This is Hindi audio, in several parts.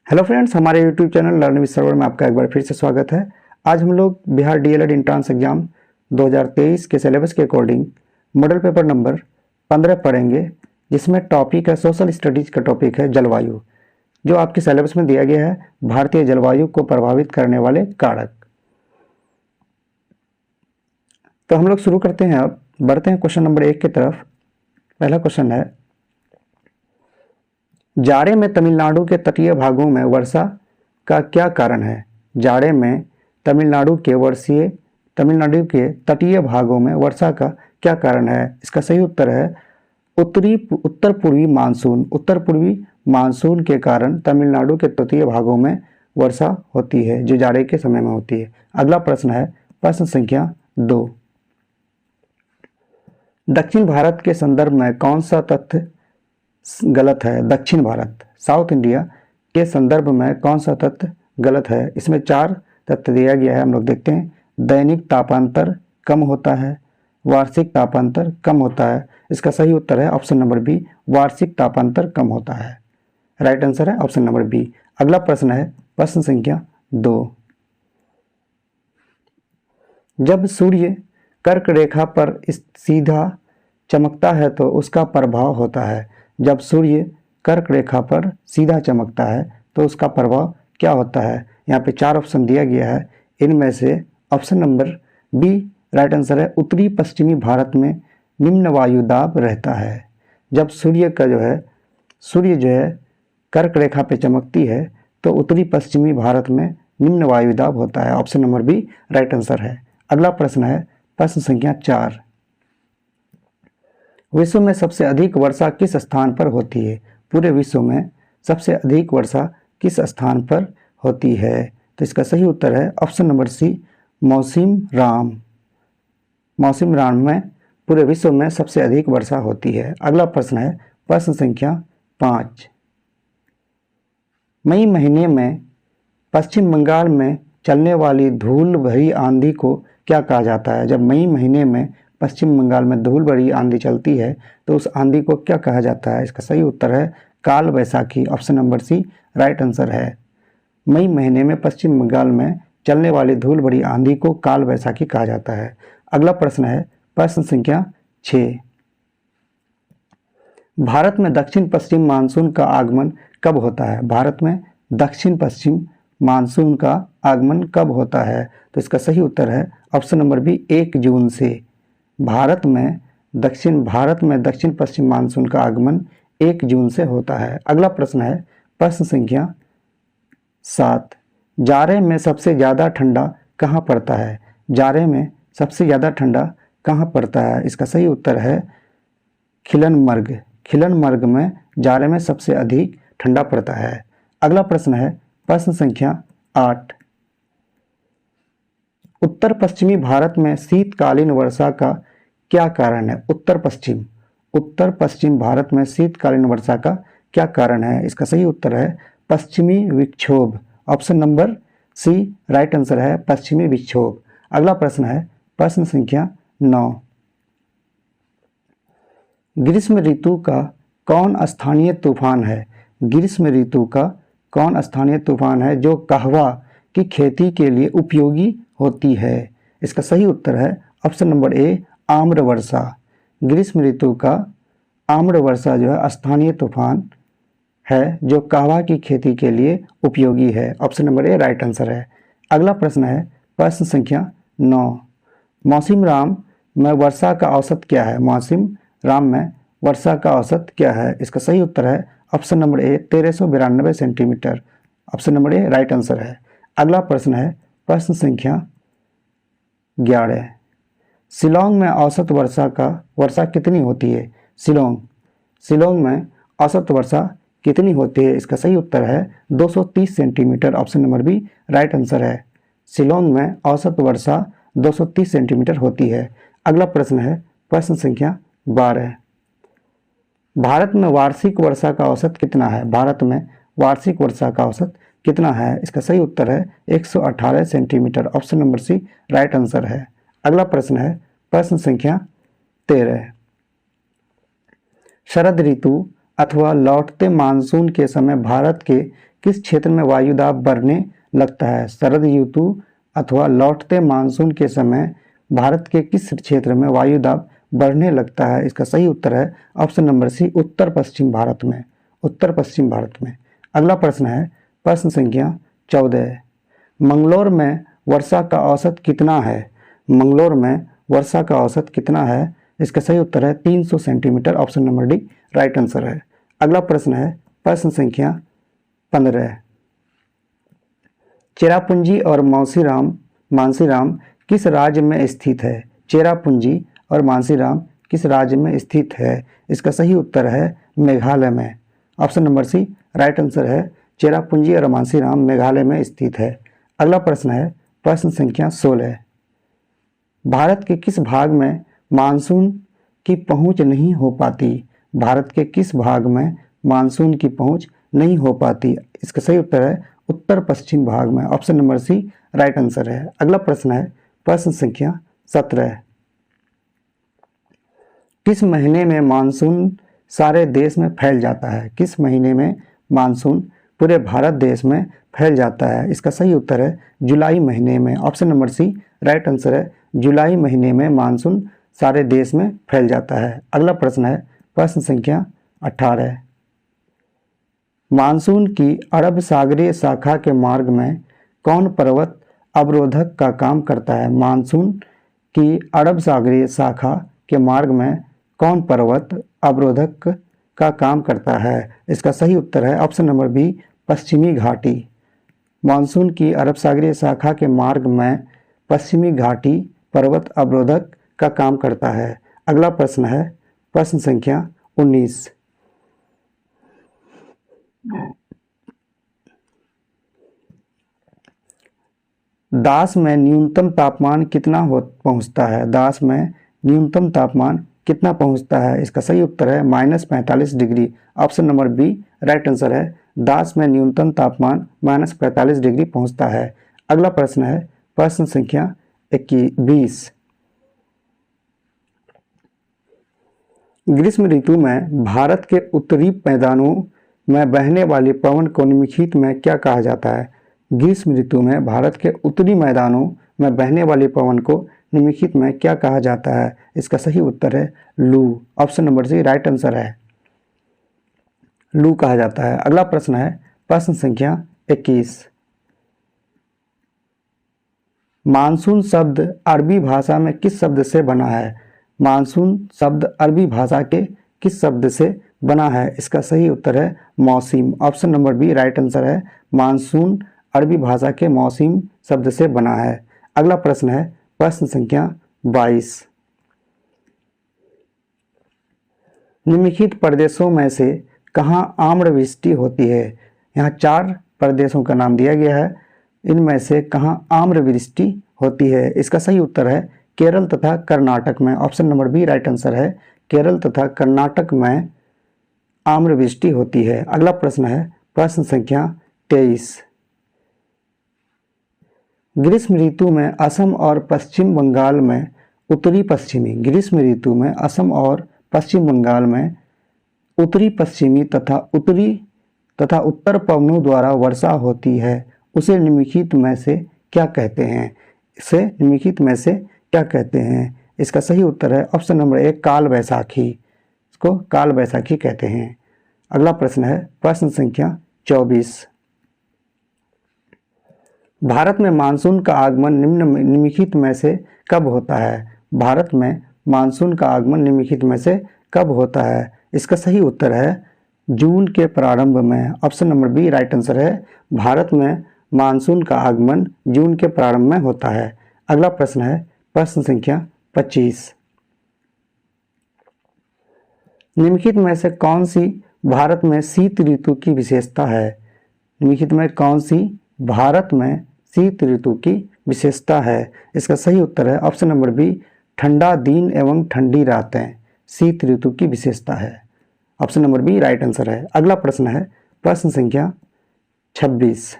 हेलो फ्रेंड्स, हमारे YouTube channel learn with server में आपका एक बार फिर से स्वागत है। आज हम लोग बिहार डीएलएड एंट्रेंस एग्जाम 2023 के सिलेबस के अकॉर्डिंग मॉडल पेपर नंबर 15 पढ़ेंगे, जिसमें टॉपिक है सोशल स्टडीज का टॉपिक है जलवायु, जो आपके सिलेबस में दिया गया है भारतीय जलवायु को प्रभावित करने वाले कारक। तो हम लोग शुरू करते हैं। अब बढ़ते हैं क्वेश्चन नंबर 1 की तरफ। पहला क्वेश्चन है, जाड़े में तमिलनाडु के तटीय भागों में वर्षा का क्या कारण है? जाड़े में तमिलनाडु के तटीय भागों में वर्षा का क्या कारण है? इसका सही उत्तर है उत्तर पूर्वी मानसून के कारण तमिलनाडु के तटीय भागों में वर्षा होती है, जो जाड़े के समय में होती है। अगला प्रश्न है प्रश्न संख्या 2। दक्षिण भारत के संदर्भ में कौन सा तथ्य गलत है? दक्षिण भारत साउथ इंडिया के संदर्भ में कौन सा तथ्य गलत है? इसमें 4 तथ्य दिया गया है, हम लोग देखते हैं। दैनिक तापांतर कम होता है, वार्षिक तापांतर कम होता है। इसका सही उत्तर है ऑप्शन नंबर बी, वार्षिक तापांतर कम होता है। राइट आंसर है ऑप्शन नंबर बी। अगला प्रश्न है प्रश्न संख्या 2। जब सूर्य कर्क रेखा पर सीधा चमकता है तो उसका प्रभाव होता है। जब सूर्य कर्क रेखा पर सीधा चमकता है तो उसका प्रभाव क्या होता है? यहाँ पे 4 ऑप्शन दिया गया है, इनमें से option number B right answer है। उत्तरी पश्चिमी भारत में निम्न वायु दाब रहता है। जब सूर्य जो है कर्क रेखा पे चमकती है तो उत्तरी पश्चिमी भारत में निम्न वायु दाब होता है। Option number B right answer है। अगला प्रश्न है प्रश्न संख्या 4। विश्व में सबसे अधिक वर्षा किस स्थान पर होती है? पूरे विश्व में सबसे अधिक वर्षा किस स्थान पर होती है? तो इसका सही उत्तर है ऑप्शन नंबर सी, मौसिम राम में पूरे विश्व में सबसे अधिक वर्षा होती है। अगला प्रश्न है प्रश्न संख्या 5। मई महीने में पश्चिम बंगाल में चलने वाली धूल भरी आंधी को क्या कहा जाता है? जब मई महीने में पश्चिम बंगाल में धूल भरी आंधी चलती है तो उस आंधी को क्या कहा जाता है? इसका सही उत्तर है Kal Baisakhi. Option number C right answer है। मई महीने में पश्चिम बंगाल में चलने वाली धूल भरी आंधी को काल वैसाखी कहा जाता है। अगला प्रश्न है प्रश्न संख्या 6। भारत में दक्षिण पश्चिम मानसून का आगमन कब होता है? भारत में दक्षिण पश्चिम मानसून का आगमन कब होता है? तो इसका सही उत्तर है ऑप्शन नंबर बी 1 जून से। भारत में दक्षिण पश्चिम मानसून का आगमन 1 जून से होता है। अगला प्रश्न है प्रश्न संख्या 7। जाड़े में सबसे ज़्यादा ठंडा कहाँ पड़ता है? जाड़े में सबसे ज़्यादा ठंडा कहाँ पड़ता है? इसका सही उत्तर है खिलनमर्ग में जाड़े में सबसे अधिक ठंडा पड़ता है। अगला प्रश्न है प्रश्न संख्या 8। उत्तर पश्चिमी भारत में शीतकालीन वर्षा का क्या कारण है? उत्तर पश्चिम भारत में शीतकालीन वर्षा का क्या कारण है? इसका सही उत्तर है पश्चिमी विक्षोभ। Option number C right answer है पश्चिमी विक्षोभ। अगला प्रश्न है प्रश्न संख्या 9। ग्रीष्म ऋतु का कौन स्थानीय तूफान है? ग्रीष्म ऋतु का कौन स्थानीय तूफान है जो कहवा की खेती के लिए उपयोगी होती है? इसका सही उत्तर है ऑप्शन नंबर ए आम्रवर्षा। ग्रीष्म ऋतु का आम्रवर्षा जो है स्थानीय तूफान है जो कहवा की खेती के लिए उपयोगी है। Option number A right answer है। अगला प्रश्न है प्रश्न संख्या 9। मौसम राम में वर्षा का औसत क्या है? मौसम राम में वर्षा का औसत क्या है? इसका सही उत्तर है option number A 1392 centimetre. Option number A right answer है। अगला प्रश्न है प्रश्न संख्या 11। शिलोंग में औसत वर्षा कितनी होती है? शिलोंग में औसत वर्षा कितनी होती है? इसका सही उत्तर है 230 centimetre. Option number B right answer है। शिलोंग में औसत वर्षा 230 सेंटीमीटर होती है। अगला प्रश्न है प्रश्न संख्या 12। भारत में वार्षिक वर्षा का औसत कितना है? भारत में वार्षिक वर्षा का औसत कितना है? इसका सही उत्तर है 118 centimetre. Option number C right answer है। अगला प्रश्न है प्रश्न संख्या 13। शरद ऋतु अथवा लौटते मानसून के समय भारत के किस क्षेत्र में वायुदाब बढ़ने लगता है? शरद ऋतु अथवा लौटते मानसून के समय भारत के किस क्षेत्र में वायुदाब बढ़ने लगता है? इसका सही उत्तर है ऑप्शन नंबर सी, उत्तर पश्चिम भारत में। उत्तर पश्चिम भारत में। अगला प्रश्न है प्रश्न संख्या 14। मंगलोर में वर्षा का औसत कितना है? मंगलोर में वर्षा का औसत कितना है? इसका सही उत्तर है 300 centimetre. Option number D right answer है। अगला प्रश्न है प्रश्न संख्या 15। चेरापूंजी और मानसीराम किस राज्य में स्थित है? चेरापूंजी और मानसीराम किस राज्य में स्थित है? इसका सही उत्तर है मेघालय में। Option number C right answer है। चेरापूंजी और मानसीराम मेघालय में स्थित है। अगला प्रश्न है प्रश्न संख्या 16। भारत के किस भाग में मानसून की पहुंच नहीं हो पाती? भारत के किस भाग में मानसून की पहुंच नहीं हो पाती? इसका सही उत्तर है उत्तर पश्चिम भाग में। Option number C right answer है। अगला प्रश्न है प्रश्न संख्या 17। किस महीने में मानसून सारे देश में फैल जाता है? किस महीने में मानसून पूरे भारत देश में फैल जाता है? इसका सही उत्तर है जुलाई महीने में। Option number C right answer है। जुलाई महीने में मानसून सारे देश में फैल जाता है। अगला प्रश्न है प्रश्न संख्या 18। मानसून की अरब सागरीय शाखा के मार्ग में कौन पर्वत अवरोधक का काम करता है? मानसून की अरब सागरीय शाखा के मार्ग में कौन पर्वत अवरोधक का काम करता है? इसका सही उत्तर है ऑप्शन नंबर बी, पश्चिमी घाटी। मानसून की अरब सागरीय शाखा के मार्ग में पश्चिमी घाटी पर्वत अवरोधक का काम करता है। अगला प्रश्न है प्रश्न संख्या 19। दास में न्यूनतम तापमान कितना पहुंचता है? दास में न्यूनतम तापमान कितना पहुंचता है? इसका सही उत्तर है -45 degree. Option number B right answer है। दास में न्यूनतम तापमान -45 डिग्री पहुंचता है। अगला प्रश्न है प्रश्न संख्या 20। ग्रीष्म ऋतु में भारत के उत्तरी मैदानों में बहने वाले पवन को निम्नलिखित में क्या कहा जाता है? ग्रीष्म ऋतु में भारत के उत्तरी मैदानों में बहने वाले पवन को निम्नलिखित में क्या कहा जाता है? इसका सही उत्तर है लू। Option number C right answer है। लू कहा जाता है। अगला प्रश्न है प्रश्न संख्या 21। मानसून शब्द अरबी भाषा में किस शब्द से बना है? मानसून शब्द अरबी भाषा के किस शब्द से बना है? इसका सही उत्तर है मौसम। Option number B right answer है। मानसून अरबी भाषा के मौसम शब्द से बना है। अगला प्रश्न है प्रश्न संख्या 22। निम्नलिखित प्रदेशों में से कहाँ आम्रवृष्टि होती है? यहाँ 4 प्रदेशों का नाम दिया गया है। इनमें से कहाँ आम्रवृष्टि होती है? इसका सही उत्तर है केरल तथा कर्नाटक में। Option number B right answer है। केरल तथा कर्नाटक में आम्रवृष्टि होती है। अगला प्रश्न है प्रश्न संख्या 23। ग्रीष्म ऋतु में असम और पश्चिम बंगाल में उत्तरी पश्चिमी ग्रीष्म ऋतु में असम और पश्चिम बंगाल में उत्तरी पश्चिमी तथा उत्तर पवनों द्वारा वर्षा होती है। उसे निम्नलिखित में से क्या कहते हैं? इसे निम्नलिखित में से क्या कहते हैं? इसका सही उत्तर है ऑप्शन नंबर 1 काल बैसाखी। इसको काल बैसाखी कहते हैं। अगला प्रश्न है प्रश्न संख्या 24। भारत में मानसून का आगमन निम्नलिखित में से कब होता है? भारत में मानसून का आगमन निम्नलिखित में से कब होता है? इसका सही उत्तर है जून के प्रारंभ में। Option number B right answer है। भारत में मानसून का आगमन जून के प्रारंभ में होता है। अगला प्रश्न है प्रश्न संख्या 25। निम्नलिखित में से कौन सी भारत में शीत ऋतु की विशेषता है? निम्नलिखित में कौन सी भारत में शीत ऋतु की विशेषता है? इसका सही उत्तर है ऑप्शन नंबर बी ठंडा दिन एवं ठंडी रातें शीत ऋतु की विशेषता है। Option number B right answer है। अगला प्रश्न है प्रश्न संख्या 26।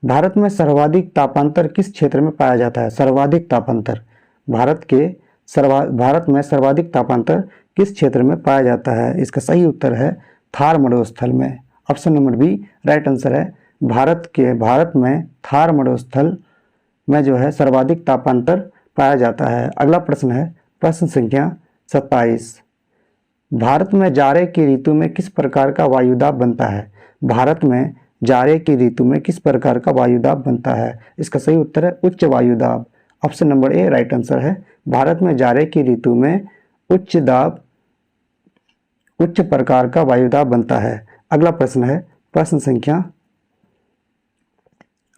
भारत में सर्वाधिक तापांतर किस क्षेत्र में पाया जाता है? सर्वाधिक तापांतर भारत के भारत में सर्वाधिक तापांतर किस क्षेत्र में पाया जाता है? इसका सही उत्तर है थार मरुस्थल में। Option number B right answer है। भारत में थार मरुस्थल में जो है सर्वाधिक तापांतर पाया जाता है। अगला प्रश्न है प्रश्न संख्या 27। भारत में जाड़े की ऋतु में किस प्रकार का वायुदाब बनता है? भारत में जाड़े की ऋतु में किस प्रकार का वायुदाब बनता है? इसका सही उत्तर है उच्च वायुदाब। Option number A right answer है। भारत में जाड़े की ऋतु में उच्च प्रकार का वायुदाब बनता है। अगला प्रश्न है प्रश्न संख्या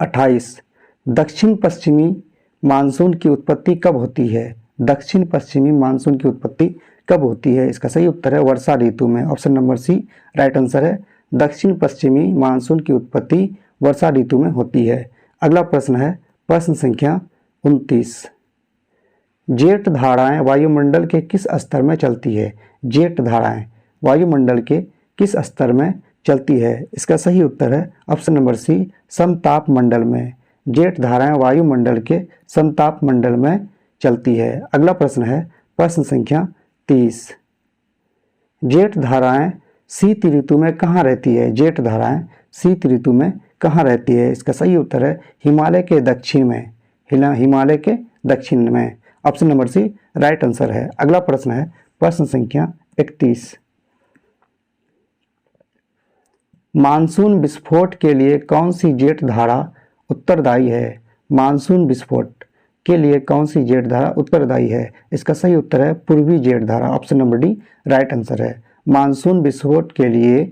28। दक्षिण पश्चिमी मानसून की उत्पत्ति कब होती है? दक्षिण पश्चिमी मानसून की उत्पत्ति कब होती है? इसका सही उत्तर है वर्षा ऋतु में। Option number C right answer है। दक्षिण पश्चिमी मानसून की उत्पत्ति वर्षा ऋतु में होती है। अगला प्रश्न है प्रश्न संख्या 29। जेट धाराएं वायुमंडल के किस स्तर में चलती है? जेट धाराएं वायुमंडल के किस स्तर में चलती है? इसका सही उत्तर है ऑप्शन नंबर सी समताप मंडल में। जेट धाराएं वायुमंडल के समताप मंडल में चलती है। अगला प्रश्न है प्रश्न संख्या 30। जेट धाराएं शीत ऋतु में कहाँ रहती है? जेट धाराएं शीत ऋतु में कहाँ रहती है? इसका सही उत्तर है हिमालय के दक्षिण में। हिमालय के दक्षिण में। Option number C right answer है। अगला प्रश्न है प्रश्न संख्या 31। मानसून विस्फोट के लिए कौन सी जेट धारा उत्तरदायी है? मानसून विस्फोट के लिए कौन सी जेट धारा उत्तरदायी है? इसका सही उत्तर है पूर्वी जेट धारा। Option number D right answer है। मानसून विस्फोट के लिए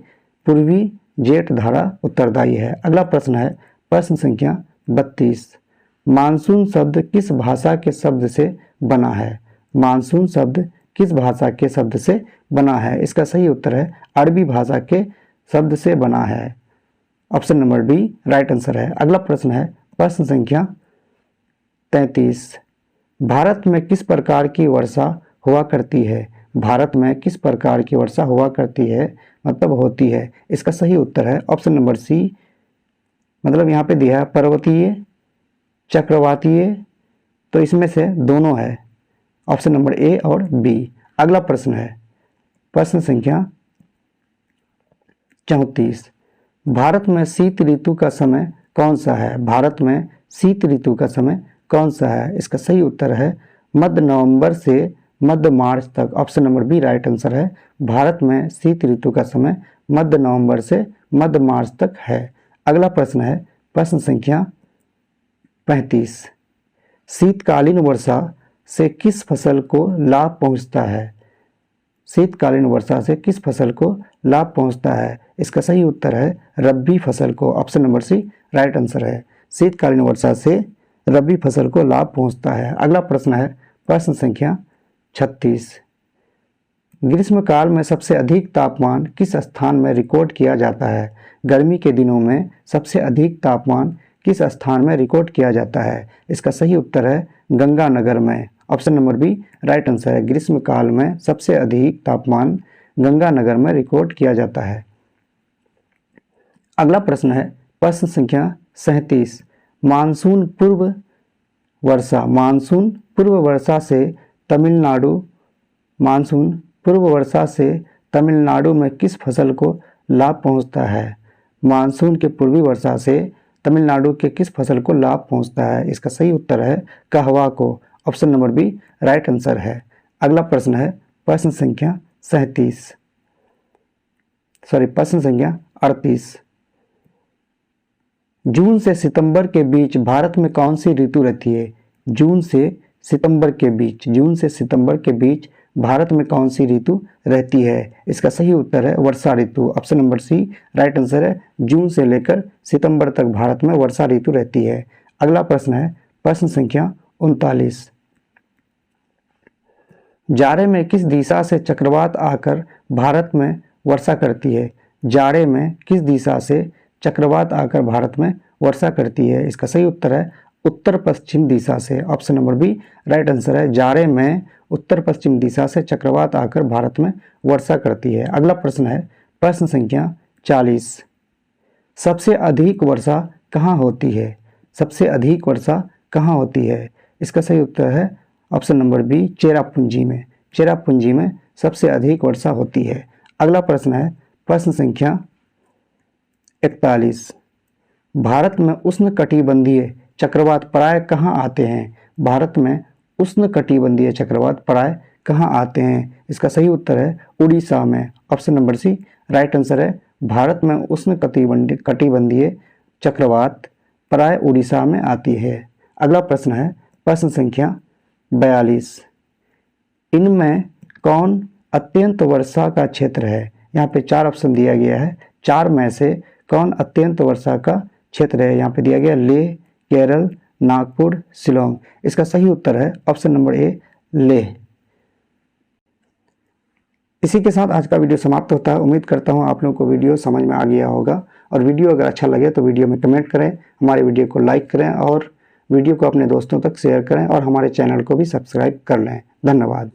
पूर्वी जेट धारा उत्तरदायी है। अगला प्रश्न है प्रश्न संख्या 32। मानसून शब्द किस भाषा के शब्द से बना है? मानसून शब्द किस भाषा के शब्द से बना है? इसका सही उत्तर है अरबी भाषा के शब्द से बना है। Option number B right answer है। अगला प्रश्न है प्रश्न संख्या 33। भारत में किस प्रकार की वर्षा हुआ करती है? भारत में किस प्रकार की वर्षा हुआ करती है मतलब होती है? इसका सही उत्तर है ऑप्शन नंबर सी मतलब यहाँ पे दिया है पर्वतीय चक्रवातीय, तो इसमें से दोनों है ऑप्शन नंबर ए और बी। अगला प्रश्न है प्रश्न संख्या 34। भारत में शीत ऋतु का समय कौन सा है? भारत में शीत ऋतु का समय कौन सा है? इसका सही उत्तर है मध्य नवंबर से मध्य मार्च तक। Option number B right answer है। भारत में शीत ऋतु का समय मध्य नवंबर से मध्य मार्च तक है। अगला प्रश्न है प्रश्न संख्या 35। शीतकालीन वर्षा से किस फसल को लाभ पहुंचता है? शीतकालीन वर्षा से किस फसल को लाभ पहुंचता है? इसका सही उत्तर है रबी फसल को। Option number C right answer है। शीतकालीन वर्षा से रबी फसल को लाभ पहुंचता है। अगला प्रश्न है प्रश्न संख्या 36। ग्रीष्मकाल में सबसे अधिक तापमान किस स्थान में रिकॉर्ड किया जाता है? गर्मी के दिनों में सबसे अधिक तापमान किस स्थान में रिकॉर्ड किया जाता है? इसका सही उत्तर है गंगानगर में। Option number B right answer है। ग्रीष्मकाल में सबसे अधिक तापमान गंगानगर में रिकॉर्ड किया जाता है। अगला प्रश्न है प्रश्न संख्या 37। मानसून पूर्व वर्षा से तमिलनाडु में किस फसल को लाभ पहुंचता है? मानसून के पूर्वी वर्षा से तमिलनाडु के किस फसल को लाभ पहुंचता है? इसका सही उत्तर है कहवा को। Option number B right answer है। अगला प्रश्न है प्रश्न संख्या 38। जून से सितंबर के बीच भारत में कौन सी ऋतु रहती है? जून से सितंबर के बीच भारत में कौन सी ऋतु रहती है? इसका सही उत्तर है वर्षा ऋतु। Option number C right answer है। जून से लेकर सितंबर तक भारत में वर्षा ऋतु रहती है। अगला प्रश्न है प्रश्न संख्या 39। जाड़े में किस दिशा से चक्रवात आकर भारत में वर्षा करती है? जाड़े में किस दिशा से चक्रवात आकर भारत में वर्षा करती है? इसका सही उत्तर है उत्तर पश्चिम दिशा से। Option number B right answer है। जाड़े में उत्तर पश्चिम दिशा से चक्रवात आकर भारत में वर्षा करती है। अगला प्रश्न है प्रश्न संख्या 40। सबसे अधिक वर्षा कहाँ होती है? सबसे अधिक वर्षा कहाँ होती है? इसका सही उत्तर है ऑप्शन नंबर बी चेरापूंजी में। चेरापूंजी में सबसे अधिक वर्षा होती है। अगला प्रश्न है प्रश्न संख्या 41। भारत में उष्णकटिबंधीय चक्रवात प्राय कहाँ आते हैं? भारत में उष्णकटिबंधीय चक्रवात प्राय कहाँ आते हैं? इसका सही उत्तर है उड़ीसा में। Option number C right answer है। भारत में उष्णकटिबंधीय चक्रवात प्राय उड़ीसा में आती है। अगला प्रश्न है प्रश्न संख्या 42। इनमें कौन अत्यंत वर्षा का क्षेत्र है? यहाँ पे 4 ऑप्शन दिया गया है। 4 में से कौन अत्यंत वर्षा का क्षेत्र है? यहाँ पे दिया गया लेह, केरल, नागपुर, शिलोंग। इसका सही उत्तर है ऑप्शन नंबर ए लेह। इसी के साथ आज का वीडियो समाप्त होता है। उम्मीद करता हूँ आप लोगों को वीडियो समझ में आ गया होगा, और वीडियो अगर अच्छा लगे तो वीडियो में कमेंट करें, हमारे वीडियो को लाइक करें और वीडियो को अपने दोस्तों तक शेयर करें, और हमारे चैनल को भी सब्सक्राइब कर लें। धन्यवाद।